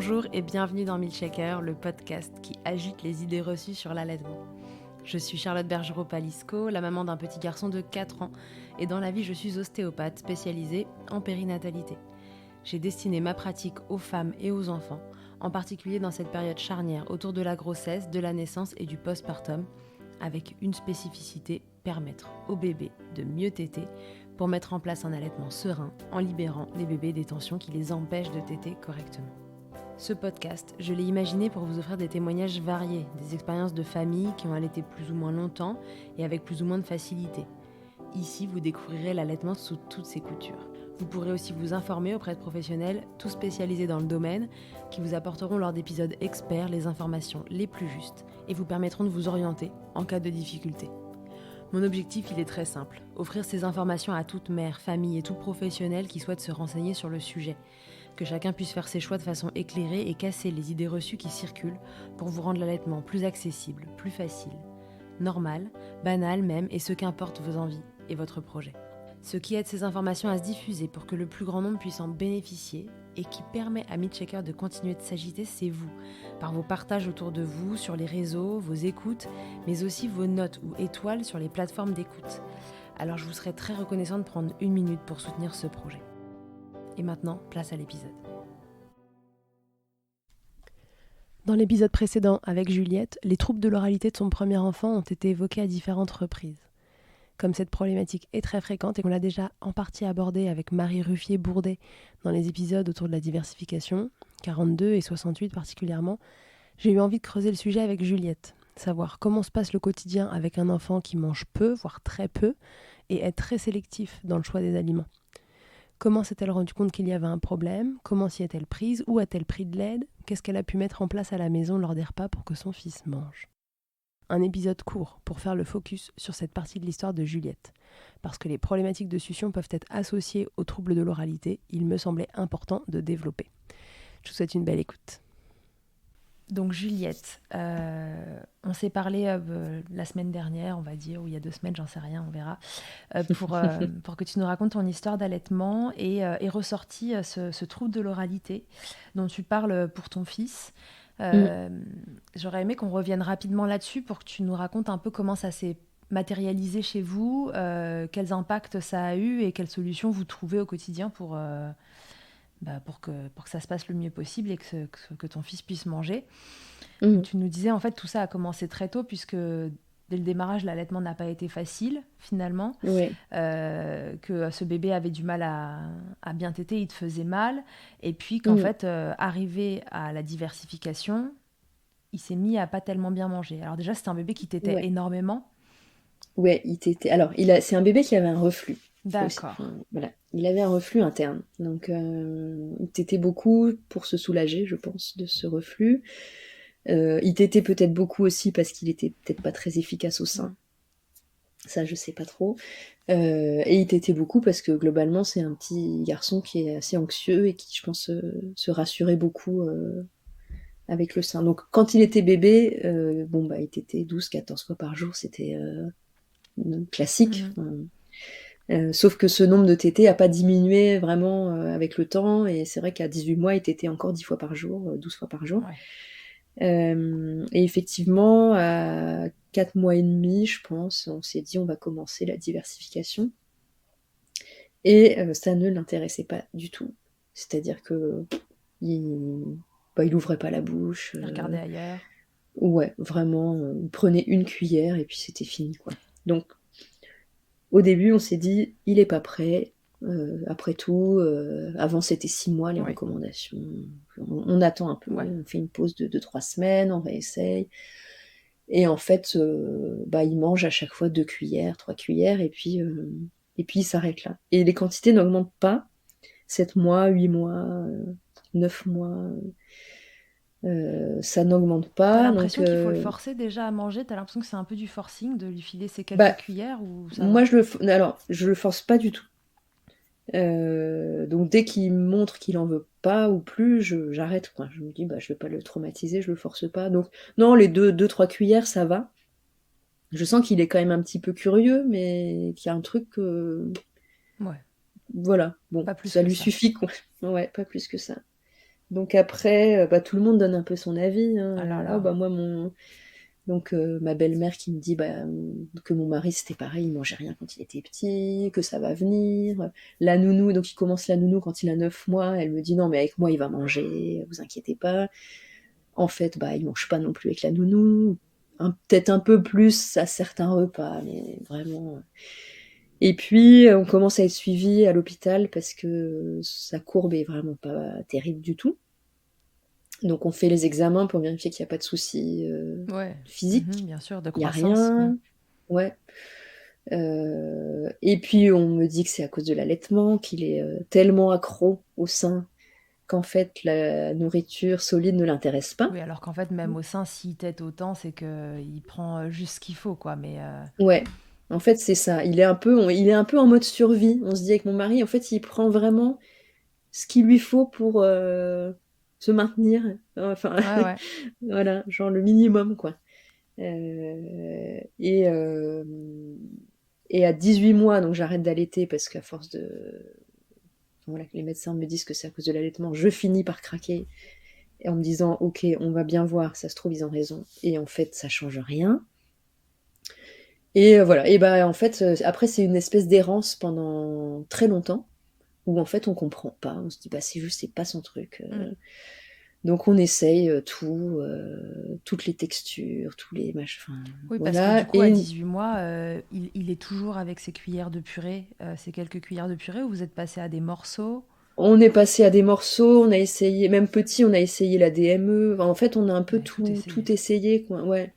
Bonjour et bienvenue dans Milkshaker, le podcast qui agite les idées reçues sur l'allaitement. Je suis Charlotte Bergerot-Palisco, la maman d'un petit garçon de 4 ans, et dans la vie je suis ostéopathe spécialisée en périnatalité. J'ai destiné ma pratique aux femmes et aux enfants, en particulier dans cette période charnière autour de la grossesse, de la naissance et du postpartum, avec une spécificité, permettre aux bébés de mieux téter pour mettre en place un allaitement serein en libérant les bébés des tensions qui les empêchent de téter correctement. Ce podcast, je l'ai imaginé pour vous offrir des témoignages variés, des expériences de familles qui ont allaité plus ou moins longtemps et avec plus ou moins de facilité. Ici, vous découvrirez l'allaitement sous toutes ses coutures. Vous pourrez aussi vous informer auprès de professionnels, tous spécialisés dans le domaine, qui vous apporteront lors d'épisodes experts les informations les plus justes et vous permettront de vous orienter en cas de difficulté. Mon objectif, il est très simple, offrir ces informations à toute mère, famille et tout professionnel qui souhaite se renseigner sur le sujet. Que chacun puisse faire ses choix de façon éclairée et casser les idées reçues qui circulent pour vous rendre l'allaitement plus accessible, plus facile, normal, banal même, et ce qu'importe vos envies et votre projet. Ce qui aide ces informations à se diffuser pour que le plus grand nombre puisse en bénéficier et qui permet à Milkshaker de continuer de s'agiter, c'est vous, par vos partages autour de vous, sur les réseaux, vos écoutes, mais aussi vos notes ou étoiles sur les plateformes d'écoute. Alors je vous serais très reconnaissante de prendre 1 minute pour soutenir ce projet. Et maintenant, place à l'épisode. Dans l'épisode précédent avec Juliette, les troubles de l'oralité de son premier enfant ont été évoqués à différentes reprises. Comme cette problématique est très fréquente et qu'on l'a déjà en partie abordée avec Marie Ruffier-Bourdet dans les épisodes autour de la diversification, 42 et 68 particulièrement, j'ai eu envie de creuser le sujet avec Juliette, savoir comment se passe le quotidien avec un enfant qui mange peu, voire très peu, et est très sélectif dans le choix des aliments. Comment s'est-elle rendue compte qu'il y avait un problème? Comment s'y est-elle prise? Où a-t-elle pris de l'aide? Qu'est-ce qu'elle a pu mettre en place à la maison lors des repas pour que son fils mange? Un épisode court pour faire le focus sur cette partie de l'histoire de Juliette. Parce que les problématiques de succion peuvent être associées aux troubles de l'oralité, il me semblait important de développer. Je vous souhaite une belle écoute. Donc Juliette, on s'est parlé la semaine dernière, on va dire, ou il y a 2 semaines, j'en sais rien, on verra, pour que tu nous racontes ton histoire d'allaitement et est ressorti ce trouble de l'oralité dont tu parles pour ton fils. J'aurais aimé qu'on revienne rapidement là-dessus pour que tu nous racontes un peu comment ça s'est matérialisé chez vous, quels impacts ça a eu et quelles solutions vous trouvez au quotidien pour que ça se passe le mieux possible et que ton fils puisse manger. Tu nous disais, en fait, tout ça a commencé très tôt, puisque dès le démarrage, l'allaitement n'a pas été facile, finalement. Ouais. Que ce bébé avait du mal à bien téter, il te faisait mal. Et puis qu'en fait, arrivé à la diversification, il s'est mis à pas tellement bien manger. Alors déjà, c'était un bébé qui tétait Ouais. énormément. Ouais, alors, c'est un bébé qui avait un reflux. D'accord. Voilà. Il avait un reflux interne. Donc, il tétait beaucoup pour se soulager, je pense, de ce reflux. Il tétait peut-être beaucoup aussi parce qu'il était peut-être pas très efficace au sein. Ça, je sais pas trop. Et il tétait beaucoup parce que globalement, c'est un petit garçon qui est assez anxieux et qui, je pense, se rassurait beaucoup avec le sein. Donc, quand il était bébé, il tétait 12-14 fois par jour. C'était classique. Sauf que ce nombre de tétés a pas diminué vraiment avec le temps, et c'est vrai qu'à 18 mois, il tétait encore 10 fois par jour, 12 fois par jour. Ouais. Et effectivement, à 4 mois et demi, je pense, on s'est dit on va commencer la diversification. Et ça ne l'intéressait pas du tout. C'est-à-dire que il ouvrait pas la bouche. Il regardait ailleurs. Ouais, vraiment, il prenait une cuillère et puis c'était fini, quoi. Donc, au début, on s'est dit, il est pas prêt. Après tout, avant c'était 6 mois les recommandations. On attend un peu, on fait une pause de 2-3 semaines, on réessaye. Et en fait, il mange à chaque fois 2 cuillères, 3 cuillères, et puis il s'arrête là. Et les quantités n'augmentent pas. 7 mois, 8 mois, 9 mois, ça n'augmente pas. T'as l'impression qu'il faut le forcer déjà à manger? T'as l'impression que c'est un peu du forcing de lui filer ces quelques cuillères, ou ça moi, va? je le force pas du tout. Donc dès qu'il montre qu'il en veut pas ou plus, j'arrête, quoi. Je me dis, je vais pas le traumatiser, je le force pas. Donc non, les 2-3 cuillères, ça va. Je sens qu'il est quand même un petit peu curieux, mais qu'il y a un truc... Ouais. Voilà, bon, Pas plus ça que lui ça. suffit, quoi. Ouais, pas plus que ça. Donc après, tout le monde donne un peu son avis, hein. Ah là Ah là. bah moi mon donc ma belle-mère qui me dit que mon mari c'était pareil, il mangeait rien quand il était petit, que ça va venir. La nounou, donc il commence la nounou quand il a 9 mois, elle me dit non mais avec moi il va manger, vous inquiétez pas. En fait, il mange pas non plus avec la nounou, peut-être un peu plus à certains repas, mais vraiment. Et puis on commence à être suivi à l'hôpital parce que sa courbe est vraiment pas terrible du tout. Donc on fait les examens pour vérifier qu'il n'y a pas de soucis Ouais. physiques. Bien sûr, de Il n'y a croissance. rien. Ouais. Et puis on me dit que c'est à cause de l'allaitement, qu'il est tellement accro au sein qu'en fait la nourriture solide ne l'intéresse pas. Oui, alors qu'en fait, même au sein, s'il tète autant, c'est qu'il prend juste ce qu'il faut, quoi. Mais Ouais. En fait c'est ça. Il est un peu en mode survie. On se dit avec mon mari, en fait il prend vraiment ce qu'il lui faut pour se maintenir. Enfin ouais, ouais. voilà, genre le minimum quoi. Euh, et, euh, et à 18 mois, donc j'arrête d'allaiter parce qu'à force de. Voilà, que les médecins me disent que c'est à cause de l'allaitement, je finis par craquer et en me disant ok, on va bien voir, ça se trouve ils ont raison. Et en fait, ça change rien. Et voilà, et en fait, après c'est une espèce d'errance pendant très longtemps où en fait on comprend pas, on se dit c'est juste c'est pas son truc. Mm. Donc on essaye tout, toutes les textures, tous les machins, enfin, Oui, parce que du voilà. coup, à 18 mois, il est toujours avec ses cuillères de purée, ses quelques cuillères de purée, ou vous êtes passé à des morceaux? On est passé à des morceaux, on a essayé, même petit, on a essayé la DME. Enfin, en fait, on a un peu Ouais, tout tout, essayé. tout essayé, quoi. Ouais.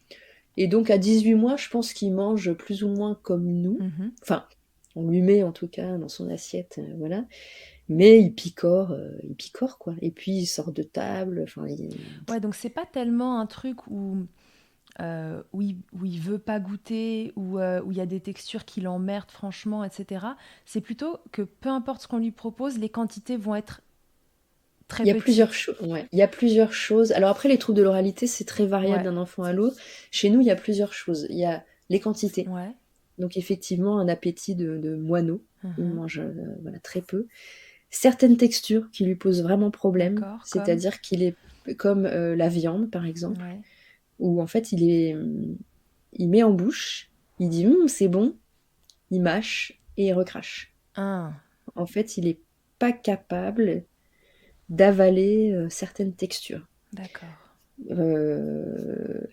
Et donc, à 18 mois, je pense qu'il mange plus ou moins comme nous. Mhm. Enfin, on lui met en tout cas dans son assiette, voilà. Mais il picore, quoi. Et puis, il sort de table. Enfin, Ouais, donc c'est pas tellement un truc où il veut pas goûter, où il y a des textures qui l'emmerdent franchement, etc. C'est plutôt que peu importe ce qu'on lui propose, les quantités vont être très il y a plusieurs petites. choses. Ouais. Il y a plusieurs choses. Alors après, les troubles de l'oralité, c'est très variable Ouais, d'un enfant à l'autre. Chez nous, il y a plusieurs choses. Il y a les quantités. ouais. Donc effectivement, un appétit de moineau. Il Mhm. mange voilà, très peu. Certaines textures qui lui posent vraiment problème, D'accord, comme. c'est-à-dire qu'il est comme la viande, par exemple, Ouais. où en fait il met en bouche, il dit c'est bon, il mâche et il recrache. Ah, En fait, il est pas capable d'avaler certaines textures. d'accord.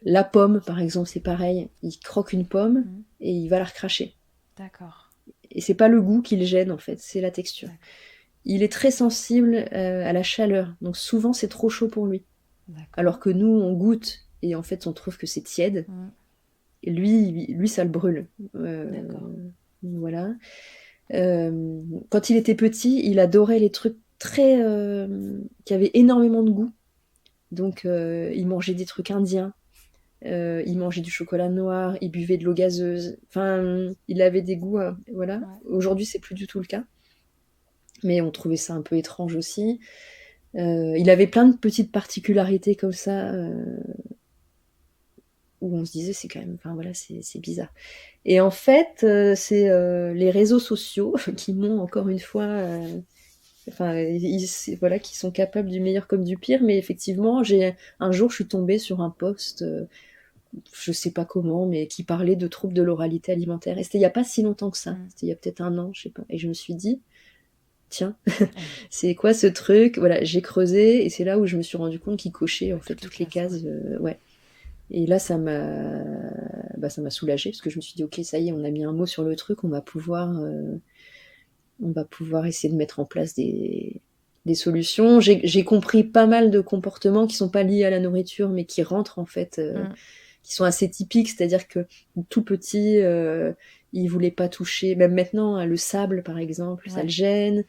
La pomme, par exemple, c'est pareil. Il croque une pomme Mhm. et il va la recracher. D'accord, Et c'est pas le goût qui le gêne, en fait, c'est la texture. d'accord, Il est très sensible à la chaleur, donc souvent c'est trop chaud pour lui. Alors d'accord. que nous, on goûte et en fait, on trouve que c'est tiède. Mhm. Et lui, ça le brûle. Euh, D'accord. voilà. Quand il était petit, il adorait les trucs très qui avaient énormément de goût. Donc, il mangeait des trucs indiens. Il mangeait du chocolat noir, il buvait de l'eau gazeuse. Enfin, il avait des goûts, voilà. Ouais. Aujourd'hui, c'est plus du tout le cas. Mais on trouvait ça un peu étrange aussi. Il avait plein de petites particularités comme ça où on se disait c'est quand même, enfin voilà, c'est bizarre. Et en fait, c'est les réseaux sociaux qui m'ont encore une fois, enfin voilà, qui sont capables du meilleur comme du pire. Mais effectivement, un jour je suis tombée sur un post, je sais pas comment, mais qui parlait de troubles de l'oralité alimentaire. Et c'était il y a pas si longtemps que ça. Mhm. C'était il y a peut-être un an, je sais pas. Et je me suis dit tiens, Ouais. c'est quoi ce truc? Voilà, j'ai creusé et c'est là où je me suis rendu compte qu'il cochait en Ouais, fait toutes les toutes les cases, cases. ouais. Ouais. Et là, ça m'a soulagée parce que je me suis dit ok, ça y est, on a mis un mot sur le truc, on va pouvoir essayer de mettre en place des solutions. J'ai compris pas mal de comportements qui sont pas liés à la nourriture, mais qui rentrent en fait, Mhm. qui sont assez typiques, c'est-à-dire que tout petit, il voulait pas toucher, même maintenant, hein, le sable par exemple, ça le Ouais. gêne.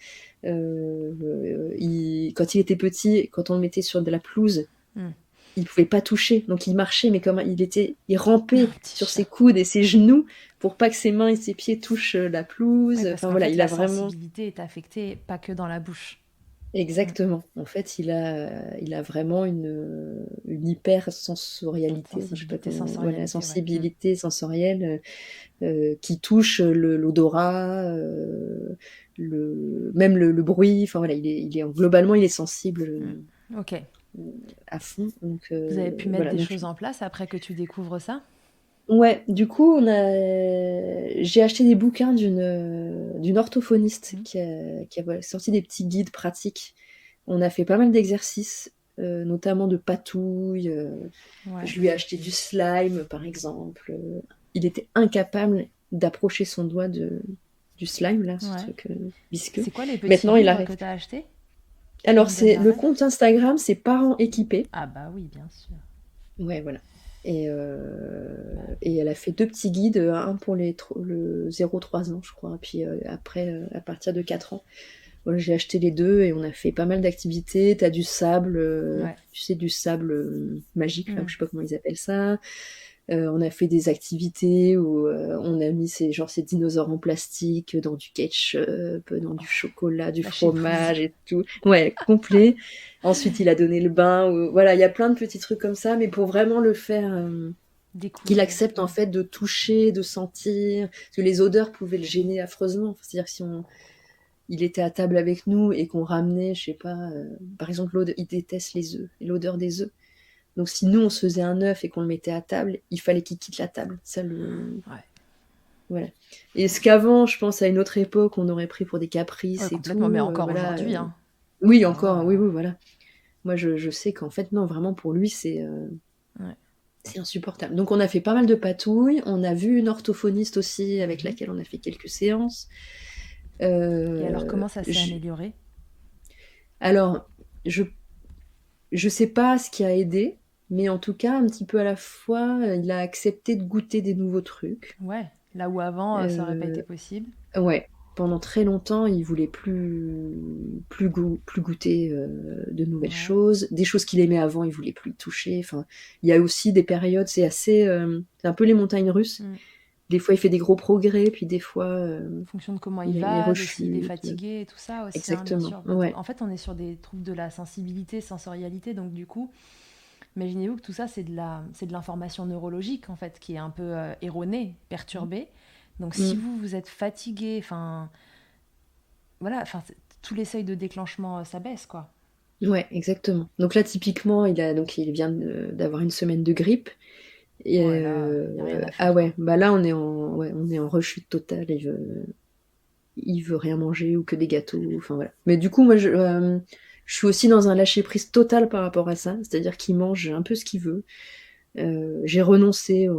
Quand il était petit, quand on le mettait sur de la pelouse, Mhm. il pouvait pas toucher, donc il marchait, mais comme il Un rampait petit sur chat. ses coudes et ses genoux pour pas que ses mains et ses pieds touchent la Oui, pelouse. parce Enfin qu'en voilà, fait, il a la vraiment. sensibilité est affectée pas que dans la bouche. Mm. Exactement. En fait, il a vraiment une hypersensorialité, enfin, je sais pas Sensibilité, comment, voilà, sensorialité, ouais. Mm. sensibilité sensorielle qui touche l'odorat, même le bruit. Enfin voilà, globalement, il est sensible Mm. Ok. à fond. Donc Vous avez pu mettre voilà. des Donc, choses en place après que tu découvres ça? ouais, du coup, j'ai acheté des bouquins d'une orthophoniste Mhm. qui a sorti des petits guides pratiques. On a fait pas mal d'exercices, notamment de patouille. Ouais. Je lui ai acheté du slime, par exemple. Il était incapable d'approcher son doigt du slime, là, ce Ouais. truc visqueux. C'est quoi les petits Maintenant, il livres arrive. que tu as achetés? Tu Alors, me donnes c'est le l'adresse? compte Instagram, c'est Parents équipés. Ah bah oui, bien sûr. Ouais, voilà. Et elle a fait deux petits guides, un pour le 0-3 ans, je crois, puis après, à partir de 4 ans. Voilà, j'ai acheté les deux et on a fait pas mal d'activités. T'as du sable, Ouais. tu sais, du sable magique, là, Mm. je sais pas comment ils appellent ça. On a fait des activités où on a mis ces dinosaures en plastique dans du ketchup, dans du chocolat, du Lâcher prise. fromage et tout. Ouais, complet. Ensuite, il a donné le bain. Voilà, il y a plein de petits trucs comme ça, mais pour vraiment le faire, qu'il Découvrir. accepte en fait de toucher, de sentir, parce que les odeurs pouvaient le gêner affreusement. C'est-à-dire que il était à table avec nous et qu'on ramenait, je sais pas, par exemple, il déteste les œufs, l'odeur des œufs. Donc si nous on se faisait un œuf et qu'on le mettait à table, il fallait qu'il quitte la table. Ouais. Voilà. Et ce qu'avant, je pense à une autre époque, on aurait pris pour des Ouais, caprices et complètement. Mais tout. encore Voilà. aujourd'hui, hein. Oui, encore. Oui, Vraiment. oui, voilà. Moi, je sais qu'en fait, non, vraiment pour lui, Ouais. c'est insupportable. Donc on a fait pas mal de patouilles. On a vu une orthophoniste aussi avec Mhm. laquelle on a fait quelques séances. Et alors, Euh, comment ça s'est je- amélioré? Alors, je je sais pas ce qui a aidé, mais en tout cas, un petit peu à la fois, il a accepté de goûter des nouveaux trucs. Ouais. Là où avant, ça aurait pas été Euh, possible. ouais, pendant très longtemps, il voulait plus goûter de nouvelles Ouais. choses. Des choses qu'il aimait avant, il voulait plus y toucher. Enfin, il y a aussi des périodes, c'est un peu les montagnes russes. Mm. Des fois, il fait des gros progrès, puis des fois, En fonction de comment il il va, de s'il est rechute. fatigué et tout ça aussi, hein, bien Exactement. sûr. Ouais. En fait, on est sur des troubles de la sensibilité, sensorialité, donc du coup, imaginez-vous que tout ça, c'est de l'information neurologique, en fait, qui est un peu erronée, perturbée. Donc si Mm. vous êtes fatigué, enfin, voilà, enfin, tous les seuils de déclenchement, ça baisse, quoi. Ouais, exactement. Donc là, typiquement, il vient d'avoir une semaine de grippe. Et Ouais, là, il n'y a rien à ah faire, ouais, quoi. bah là on est en rechute totale. Il veut rien manger ou que des gâteaux. Enfin voilà. Mais du coup, moi, je suis aussi dans un lâcher prise total par rapport à ça. C'est-à-dire qu'il mange un peu ce qu'il veut. J'ai renoncé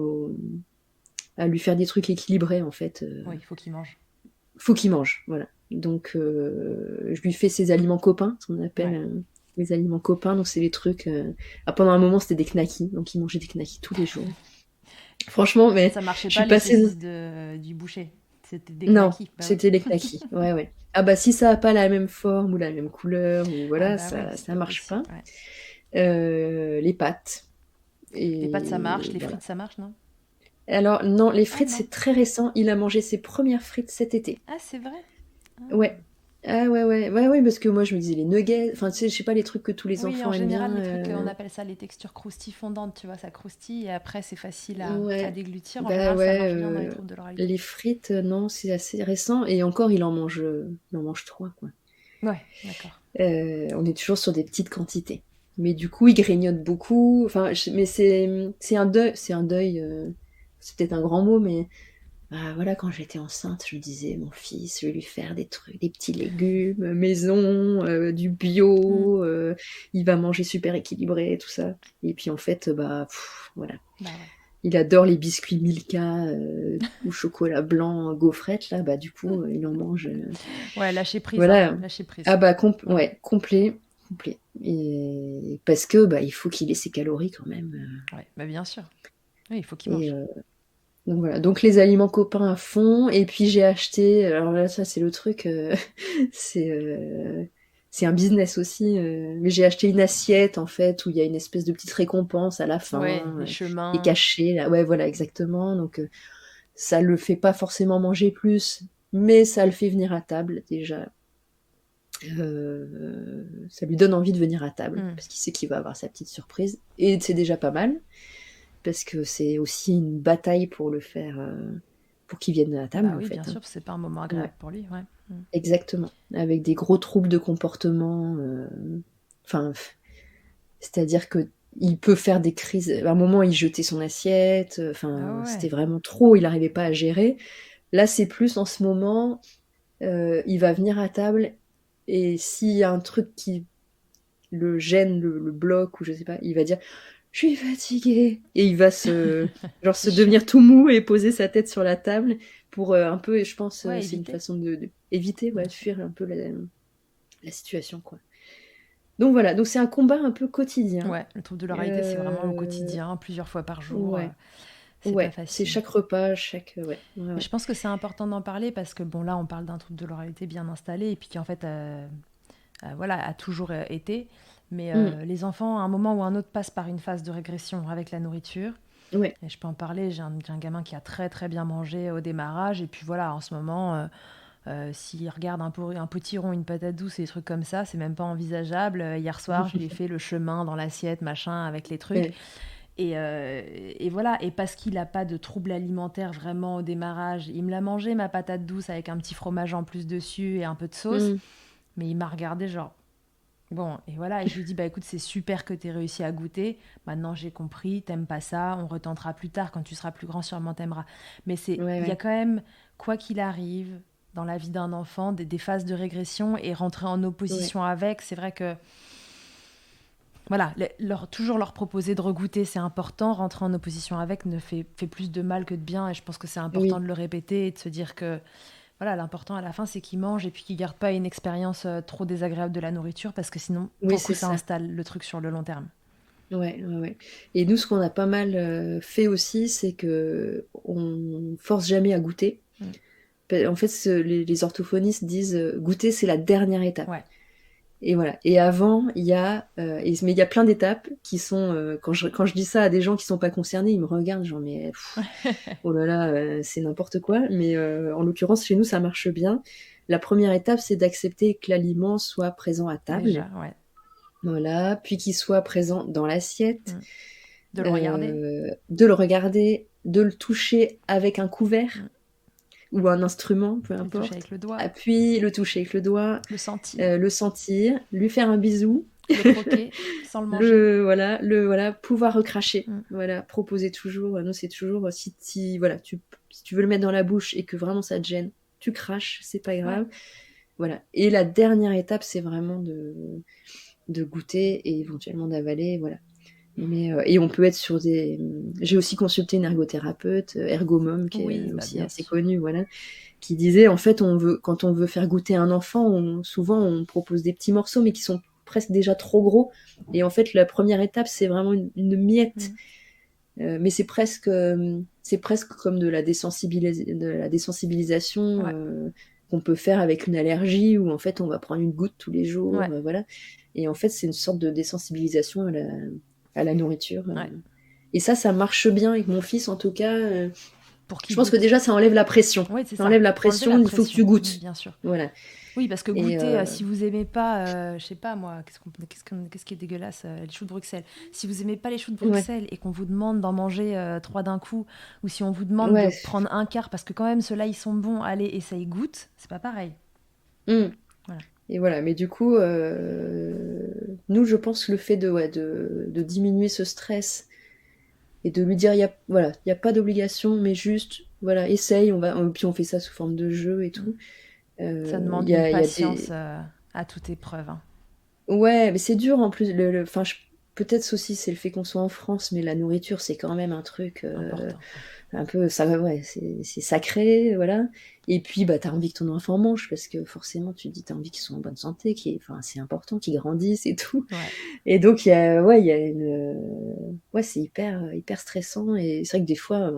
à lui faire des trucs équilibrés en fait. Oui, il faut qu'il mange. Faut qu'il mange, voilà. Donc je lui fais ses aliments copains, ce qu'on appelle Ouais. les aliments copains. Donc c'est les trucs. Pendant un moment, c'était des knackis. Donc il mangeait des knackis tous les jours. Franchement, mais Ça marchait je pas suis les passée. saucisses du boucher. C'était des Non, knackis. Bah oui. c'était les knackis. Ouais, ouais. Ah bah si ça a pas la même forme ou la même couleur ou Ah voilà, bah ouais, c'est ça pas marche possible. pas. Ouais. Les pâtes. Les pâtes, ça marche. Et Les voilà. frites, ça marche, non? Alors non, les Ah frites non. c'est très récent. Il a mangé ses premières frites cet été. Ah, c'est vrai. Ah. Ouais. Ah ouais, ouais, ouais, ouais, parce que moi je me disais les nuggets, enfin tu sais, je sais pas les trucs que tous les Oui, en enfants aiment général, bien. les trucs, on appelle ça les textures croustilles fondantes, tu vois, ça croustille et après c'est facile à Ouais, déglutir. En bah général, ça ouais, marche bien dans les troubles de l'oralité. les frites, non, c'est assez récent et encore il en mange trois quoi. Ouais, d'accord. On est toujours sur des petites quantités. Mais du coup, il grignote beaucoup. Enfin, mais c'est un deuil. C'est un deuil. C'est peut-être un grand mot, mais voilà, quand j'étais enceinte, je me disais, mon fils, je vais lui faire des trucs, des petits légumes, maison, du Hmm. bio. Il va manger super équilibré, tout ça. Et puis en fait, voilà. Bah ouais. Il adore les biscuits Milka au chocolat blanc, gaufrette, là. Bah du coup, il en mange. Ouais, lâcher prise, hein. Voilà. Lâcher prise. Ah bah Hmm. ouais, complet, complet. Et parce que bah il faut qu'il ait ses calories quand même. Ouais, bah bien sûr. Oui, il faut qu'il Et mange. donc voilà. Donc les aliments copains à fond. Et puis j'ai acheté. Alors là, ça c'est le truc. C'est euh, c'est un business aussi. Mais j'ai acheté une assiette en fait où il y a une espèce de petite récompense à la Ouais, fin les qui est chemins. cachée là. Ouais, voilà exactement. Donc ça le fait pas forcément manger plus, mais ça le fait venir à table déjà. Ça lui donne envie de venir à table Hmm. parce qu'il sait qu'il va avoir sa petite surprise et c'est déjà pas mal parce que c'est aussi une bataille pour le faire pour qu'il vienne à table Bah en oui, bien fait, hein. sûr, c'est pas un moment Ouais, agréable pour lui, ouais. Hmm. exactement, avec des gros troubles de comportement, enfin C'est-à-dire que il peut faire des crises. À un moment, il jetait son assiette. Enfin, Ah c'était ouais. vraiment trop. Il n'arrivait pas à gérer. Là, c'est plus en ce moment, il va venir à table et s'il y a un truc qui le gêne, le bloque ou je sais pas, il va dire je suis fatigué et il va C'est se chiant. devenir tout mou et poser sa tête sur la table pour un peu. Et je pense Ouais, c'est une éviter. façon de éviter, ouais, Bien de sûr. fuir un peu la situation, quoi. Donc voilà, donc c'est un combat un peu quotidien. Ouais, le trouble de l'oralité, c'est vraiment au Euh, quotidien, plusieurs fois par jour. ouais, C'est pas ouais, c'est facile. chaque repas, chaque, ouais, ouais, Mais je ouais. pense que c'est important d'en parler parce que, bon, là, on parle d'un trouble de l'oralité bien installé et puis qui, en fait, voilà, a toujours été. Mais Mm, les enfants, à un moment ou à un autre, passent par une phase de régression avec la nourriture. ouais. Et je peux en parler, j'ai un gamin qui a très très bien mangé au démarrage. Et puis voilà, en ce moment, s'il regarde un potiron, une patate douce et des trucs comme ça, c'est même pas envisageable. Hier soir, je lui ai fait le chemin dans l'assiette, machin, avec les trucs. Ouais. Et voilà, et parce qu'il n'a pas de trouble alimentaire vraiment au démarrage, il me l'a mangé, ma patate douce, avec un petit fromage en plus dessus et un peu de sauce. Mm, Mais il m'a regardé genre, bon, et voilà, et je lui dis, bah écoute, c'est super que tu aies réussi à goûter. Maintenant, j'ai compris, t'aimes pas ça, on retentera plus tard, quand tu seras plus grand, sûrement t'aimeras. Mais ouais, il y a ouais. quand même, quoi qu'il arrive, dans la vie d'un enfant, des phases de régression et rentrer en Ouais. opposition avec, c'est vrai que, voilà, toujours leur proposer de regoûter, c'est important. Rentrer en opposition avec fait plus de mal que de bien, et je pense que c'est important Oui, de le répéter et de se dire que, voilà, l'important à la fin, c'est qu'ils mangent et puis qu'ils gardent pas une expérience trop désagréable de la nourriture, parce que sinon, pour oui, le coup, c'est ça ça. installe le truc sur le long terme. Ouais, ouais, ouais. Et nous, ce qu'on a pas mal fait aussi, c'est que on force jamais à goûter. Mm. En fait, les orthophonistes disent goûter, c'est la dernière étape. Ouais, Et voilà. Et avant, il y a, mais il y a plein d'étapes qui sont, quand je dis ça à des gens qui sont pas concernés, ils me regardent, genre, mais, oh là là, c'est n'importe quoi. Mais en l'occurrence, chez nous, ça marche bien. La première étape, c'est d'accepter que l'aliment soit présent à table. déjà, ouais. Voilà. Puis qu'il soit présent dans l'assiette. Mm. De le regarder, De le regarder, de le toucher avec un couvert mm. ou un instrument, peu Le toucher importe. avec le doigt, Puis le toucher avec le doigt, le sentir, le sentir, lui faire un bisou, le croquer sans le manger. le voilà, pouvoir recracher. Mm. Voilà, proposer toujours. Nous, c'est toujours si voilà, si tu veux le mettre dans la bouche et que vraiment ça te gêne, tu craches, c'est pas Ouais, grave. Voilà. Et la dernière étape, c'est vraiment de goûter et éventuellement d'avaler. Voilà. Mais, et on peut être sur des. J'ai aussi consulté une ergothérapeute, Ergomom, qui oui, est bah aussi bien assez sûr. connue, voilà, qui disait en fait, quand on veut faire goûter un enfant, souvent on propose des petits morceaux, mais qui sont presque déjà trop gros. Et en fait, la première étape, c'est vraiment une miette. Mm. Mais c'est presque comme de la désensibilisation Ouais, qu'on peut faire avec une allergie, où en fait, on va prendre une goutte tous les jours, ouais, voilà. Et en fait, c'est une sorte de désensibilisation à la nourriture. ouais. Et ça marche bien avec mon fils en tout cas. Pour Je qu'il pense que goûte. déjà ça enlève la pression. Oui, c'est Ça ça. enlève la Faut enlever la pression, il faut que tu pression, goûtes. bien sûr. Voilà. Oui, parce que Et goûter, si vous aimez pas, je sais pas moi, qu'est-ce qui est dégueulasse, les choux de Bruxelles. Si vous aimez pas les choux de ouais, Bruxelles et qu'on vous demande d'en manger trois d'un coup, ou si on vous demande de ouais. prendre un quart, parce que quand même ceux-là ils sont bons, allez, essaye, goûte, c'est pas pareil. Mm. Voilà. Et voilà. Mais du coup, nous, je pense que le fait de diminuer ce stress et de lui dire, voilà, il y a pas d'obligation, mais juste, voilà, essaye. Puis on fait ça sous forme de jeu et Mm. tout. Ça demande Il y une a, il y a patience des, à toute épreuve, hein. Ouais, mais c'est dur en plus. Enfin, peut-être aussi c'est le fait qu'on soit en France, mais la nourriture c'est quand même un truc Important. un peu ça, ouais, c'est sacré, voilà. Et puis bah t'as envie que ton enfant mange parce que forcément tu te dis t'as envie qu'ils soient en bonne santé, enfin c'est important qu'ils grandissent et tout. Ouais, Et donc il y a ouais c'est hyper stressant et c'est vrai que des fois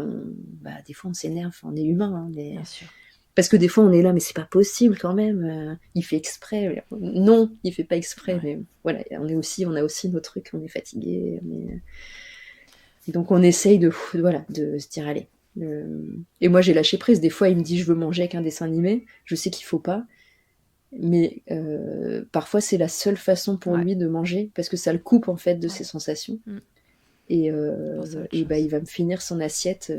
on s'énerve, on est humain, hein, bien mais sûr. parce que des fois, on est là, mais c'est pas possible quand même. Il fait exprès. Non, il fait pas exprès, Ouais. mais voilà, on a aussi nos trucs, on est fatigué. Et donc, on essaye voilà, de se dire, allez. Et moi, j'ai lâché prise. Des fois, il me dit, je veux manger avec un dessin animé. Je sais qu'il faut pas. Mais parfois, c'est la seule façon pour Ouais. lui de manger, parce que ça le coupe, en fait, de Ouais. ses sensations. Mm. Penser à autre Et bah, chose. il va me finir son assiette.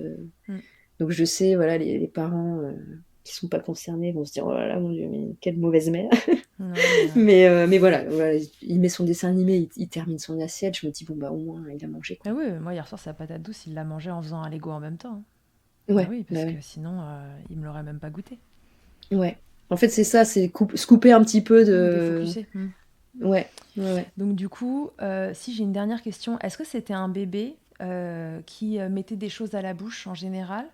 Mm. Donc, je sais, voilà, les parents. qui sont pas concernés vont se dire, oh là là, mon Dieu, mais quelle mauvaise mère. Non, Mais voilà, il met son dessin animé, il termine son assiette, je me dis, bon, bah, au moins, il a mangé, quoi. ah oui, moi hier soir, sa patate douce, il l'a mangée en faisant un Lego en même temps, hein. Bah Ouais, oui, bah parce que ouais. sinon, il me l'aurait même pas goûté. Ouais. En fait, c'est ça, c'est se couper un petit peu de... Défocusé. Ouais, ouais. Donc du coup, si j'ai une dernière question, est-ce que c'était un bébé qui mettait des choses à la bouche en général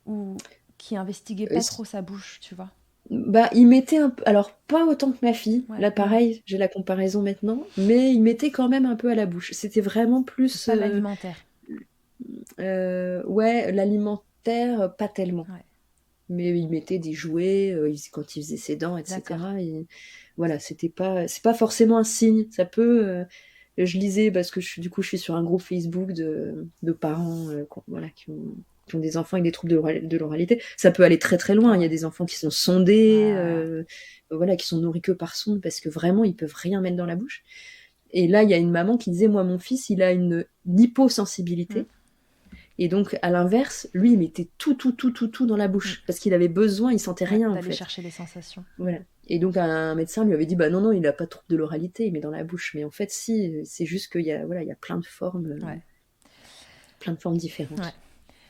ou qui investiguait Euh, pas trop sa bouche, tu vois? Bah, il mettait un peu... Alors, pas autant que ma fille. Ouais, Là, pareil, j'ai la comparaison maintenant. Mais il mettait quand même un peu à la bouche. C'était vraiment plus... pas l'alimentaire. ouais, l'alimentaire, pas tellement. Ouais, Mais il mettait des jouets quand il faisait ses dents, d'accord. etc. Et voilà, c'est pas forcément un signe. Ça peut... je lisais, parce que du coup, je suis sur un groupe Facebook de parents voilà, qui ont des enfants avec des troubles de l'oralité. Ça peut aller très très loin. Ah Il y a ouais. des enfants qui sont sondés, Ouais. voilà, qui sont nourris que par sonde, parce que vraiment, ils peuvent rien mettre dans la bouche. Et là, il y a une maman qui disait, moi, mon fils, il a une hyposensibilité. Et donc, à l'inverse, lui, il mettait tout dans la bouche. Parce qu'il avait besoin, il sentait Ouais, rien, en d'aller fait. chercher les sensations. Voilà. Et donc, un médecin lui avait dit, bah non, il n'a pas de trouble de l'oralité, il met dans la bouche. Mais en fait, si, c'est juste qu'il y a, voilà, il y a plein de formes Ouais. différentes. Ouais.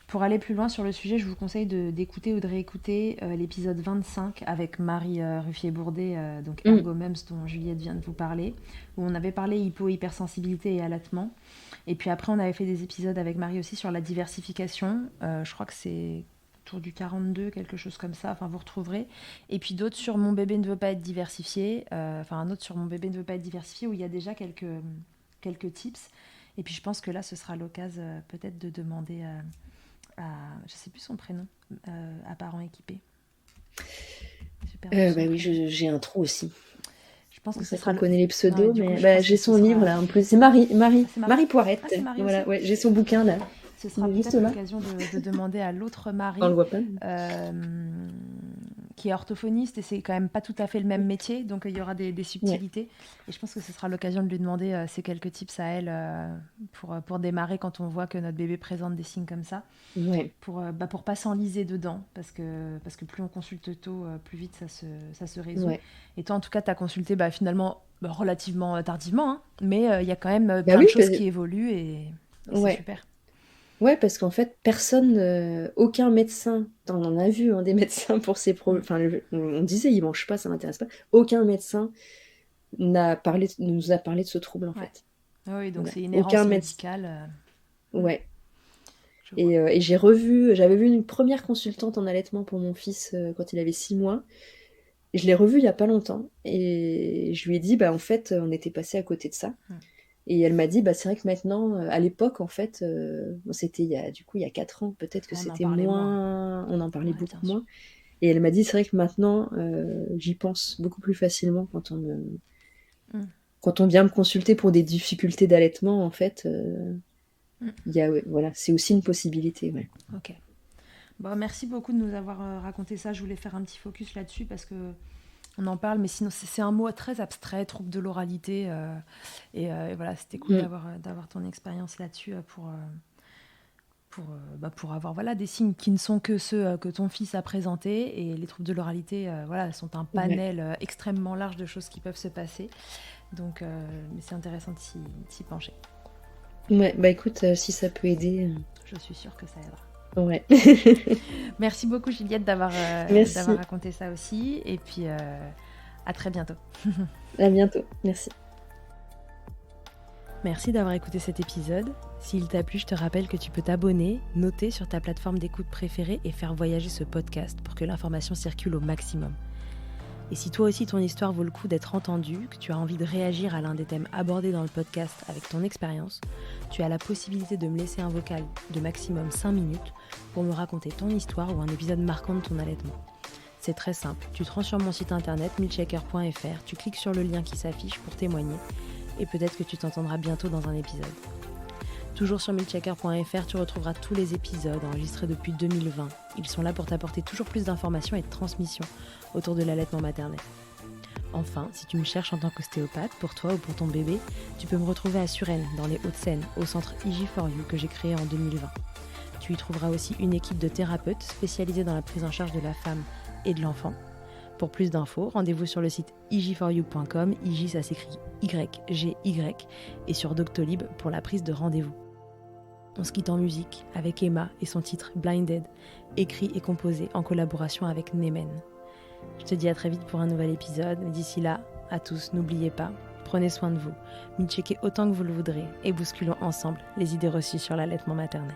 Pour aller plus loin sur le sujet, je vous conseille d'écouter ou de réécouter l'épisode 25 avec Marie Ruffier-Bourdet, donc Ergomems dont Juliette vient de vous parler, où on avait parlé hypersensibilité et allaitement. Et puis après, on avait fait des épisodes avec Marie aussi sur la diversification. Je crois que c'est autour du 42, quelque chose comme ça. Enfin, vous retrouverez. Et puis d'autres sur Mon bébé ne veut pas être diversifié. Enfin, un autre sur Mon bébé ne veut pas être diversifié, où il y a déjà quelques tips. Et puis je pense que là, ce sera l'occasion peut-être de demander je sais plus son prénom, à parents équipés. Bah oui, j'ai un trou aussi. Je pense que ce C'est sera qu'on connaît les pseudos, ouais, du coup, mais je bah, pense j'ai que ce son livre sera... là en plus. C'est Marie Ah, c'est Marie. Poirette. Ah, c'est Marie Voilà, aussi. ouais, j'ai son bouquin là. Ce sera Juste peut-être là. l'occasion de demander à l'autre Marie, On le voit pas. qui est orthophoniste, et c'est quand même pas tout à fait le même métier, donc il y aura des subtilités. Ouais. Et je pense que ce sera l'occasion de lui demander ces quelques tips à elle pour démarrer quand on voit que notre bébé présente des signes comme ça. Ouais. Pour pas s'enliser dedans, parce que plus on consulte tôt, plus vite ça se résout. Ouais. Et toi, en tout cas, tu as consulté finalement relativement tardivement, hein, mais il y a quand même plein de choses qui évoluent et c'est super. Ouais, parce qu'en fait, aucun médecin, on en a vu des médecins pour ces problèmes, enfin, on disait, ils mangent pas, ça m'intéresse pas. Aucun médecin nous a parlé de ce trouble, en fait. Oui, donc c'est une errance médicale. Ouais. Et j'avais vu une première consultante en allaitement pour mon fils quand il avait 6 mois. Je l'ai revu il y a pas longtemps, et je lui ai dit, en fait, on était passé à côté de ça. Et elle m'a dit, c'est vrai que maintenant, à l'époque, en fait, c'était il y a 4 ans, peut-être que c'était moins, on en parlait beaucoup moins. Et elle m'a dit, c'est vrai que maintenant, j'y pense beaucoup plus facilement quand on vient me consulter pour des difficultés d'allaitement, en fait, voilà, c'est aussi une possibilité. Ouais. Ok. Bon, merci beaucoup de nous avoir raconté ça. Je voulais faire un petit focus là-dessus parce que on en parle, mais sinon c'est un mot très abstrait, trouble de l'oralité, et voilà, c'était cool d'avoir ton expérience là-dessus pour avoir des signes qui ne sont que ceux que ton fils a présentés, et les troubles de l'oralité sont un panel extrêmement large de choses qui peuvent se passer, donc mais c'est intéressant de s'y pencher. Ouais, écoute, si ça peut aider, je suis sûre que ça aidera. Ouais. Merci beaucoup Juliette d'avoir raconté ça aussi, et puis à très bientôt. À bientôt, merci. Merci d'avoir écouté cet épisode. S'il t'a plu, je te rappelle que tu peux t'abonner, noter sur ta plateforme d'écoute préférée et faire voyager ce podcast pour que l'information circule au maximum. Et si toi aussi ton histoire vaut le coup d'être entendue, que tu as envie de réagir à l'un des thèmes abordés dans le podcast avec ton expérience, tu as la possibilité de me laisser un vocal de maximum 5 minutes pour me raconter ton histoire ou un épisode marquant de ton allaitement. C'est très simple, tu te rends sur mon site internet milkshaker.fr, tu cliques sur le lien qui s'affiche pour témoigner, et peut-être que tu t'entendras bientôt dans un épisode. Toujours sur milkshaker.fr, tu retrouveras tous les épisodes enregistrés depuis 2020. Ils sont là pour t'apporter toujours plus d'informations et de transmissions autour de l'allaitement maternel. Enfin, si tu me cherches en tant qu'ostéopathe, pour toi ou pour ton bébé, tu peux me retrouver à Suresnes, dans les Hauts-de-Seine, au centre IG4U que j'ai créé en 2020. Tu y trouveras aussi une équipe de thérapeutes spécialisés dans la prise en charge de la femme et de l'enfant. Pour plus d'infos, rendez-vous sur le site ig4u.com, IG ça s'écrit YGY, et sur Doctolib pour la prise de rendez-vous. On se quitte en musique avec Emma et son titre Blinded, écrit et composé en collaboration avec Nemen. Je te dis à très vite pour un nouvel épisode, mais d'ici là, à tous, n'oubliez pas, prenez soin de vous, milcheckez autant que vous le voudrez et bousculons ensemble les idées reçues sur l'allaitement maternel.